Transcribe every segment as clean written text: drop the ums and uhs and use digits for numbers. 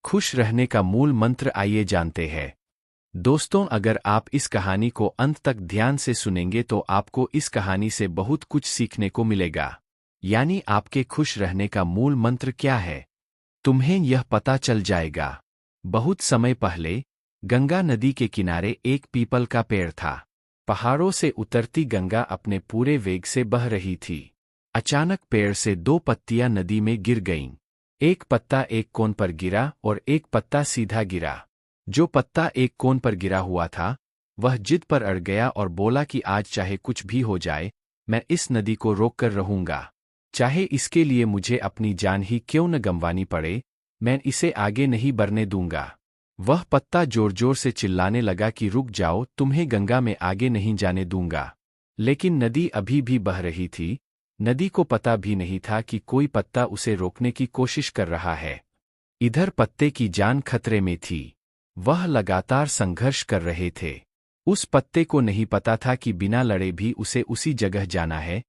खुश रहने का मूल मंत्र आइए जानते हैं। दोस्तों, अगर आप इस कहानी को अंत तक ध्यान से सुनेंगे तो आपको इस कहानी से बहुत कुछ सीखने को मिलेगा। यानी आपके खुश रहने का मूल मंत्र क्या है, तुम्हें यह पता चल जाएगा। बहुत समय पहले गंगा नदी के किनारे एक पीपल का पेड़ था। पहाड़ों से उतरती गंगा अपने पूरे वेग से बह रही थी। अचानक पेड़ से दो पत्तियां नदी में गिर गईं। एक पत्ता एक कोन पर गिरा और एक पत्ता सीधा गिरा। जो पत्ता एक कोन पर गिरा हुआ था वह जिद पर अड़ गया और बोला कि आज चाहे कुछ भी हो जाए, मैं इस नदी को रोककर रहूंगा। चाहे इसके लिए मुझे अपनी जान ही क्यों न गंवानी पड़े, मैं इसे आगे नहीं बढ़ने दूंगा। वह पत्ता जोर जोर से चिल्लाने लगा कि रुक जाओ, तुम्हें गंगा में आगे नहीं जाने दूंगा। लेकिन नदी अभी भी बह रही थी। नदी को पता भी नहीं था कि कोई पत्ता उसे रोकने की कोशिश कर रहा है। इधर पत्ते की जान खतरे में थी। वह लगातार संघर्ष कर रहे थे। उस पत्ते को नहीं पता था कि बिना लड़े भी उसे उसी जगह जाना है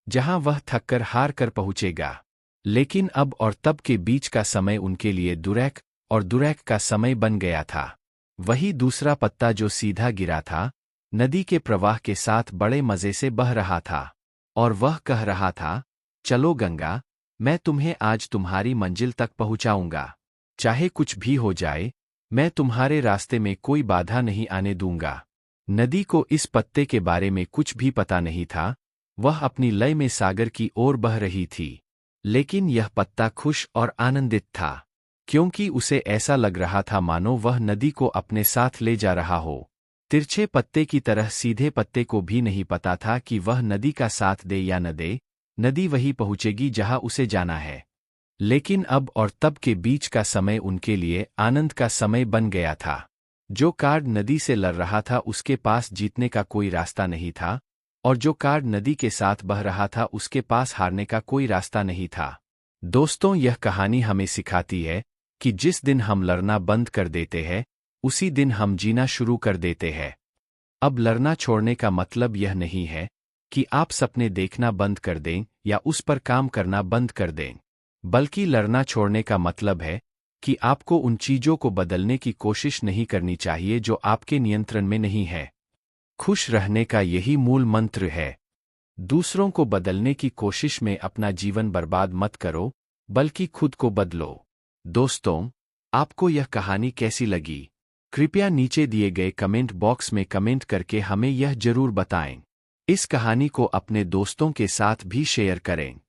जहां वह थककर हार कर पहुंचेगा। लेकिन अब और तब के बीच का समय उनके लिए दुरैक और दुरैक का समय बन गया था। वही दूसरा पत्ता जो सीधा गिरा था, नदी के प्रवाह के साथ बड़े मजे से बह रहा था और वह कह रहा था, चलो गंगा, मैं तुम्हें आज तुम्हारी मंजिल तक पहुंचाऊंगा। चाहे कुछ भी हो जाए, मैं तुम्हारे रास्ते में कोई बाधा नहीं आने दूंगा। नदी को इस पत्ते के बारे में कुछ भी पता नहीं था। वह अपनी लय में सागर की ओर बह रही थी। लेकिन यह पत्ता खुश और आनंदित था, क्योंकि उसे ऐसा लग रहा था मानो वह नदी को अपने साथ ले जा रहा हो। तिरछे पत्ते की तरह सीधे पत्ते को भी नहीं पता था कि वह नदी का साथ दे या न दे, नदी वही पहुंचेगी जहां उसे जाना है। लेकिन अब और तब के बीच का समय उनके लिए आनंद का समय बन गया था। जो कार्ड नदी से लड़ रहा था उसके पास जीतने का कोई रास्ता नहीं था, और जो कार्ड नदी के साथ बह रहा था उसके पास हारने का कोई रास्ता नहीं था। दोस्तों, यह कहानी हमें सिखाती है कि जिस दिन हम लड़ना बंद कर देते हैं, उसी दिन हम जीना शुरू कर देते हैं। अब लड़ना छोड़ने का मतलब यह नहीं है कि आप सपने देखना बंद कर दें या उस पर काम करना बंद कर दें, बल्कि लड़ना छोड़ने का मतलब है कि आपको उन चीजों को बदलने की कोशिश नहीं करनी चाहिए जो आपके नियंत्रण में नहीं है। खुश रहने का यही मूल मंत्र है। दूसरों को बदलने की कोशिश में अपना जीवन बर्बाद मत करो, बल्कि खुद को बदलो। दोस्तों, आपको यह कहानी कैसी लगी? कृपया नीचे दिए गए कमेंट बॉक्स में कमेंट करके हमें यह जरूर बताएं। इस कहानी को अपने दोस्तों के साथ भी शेयर करें।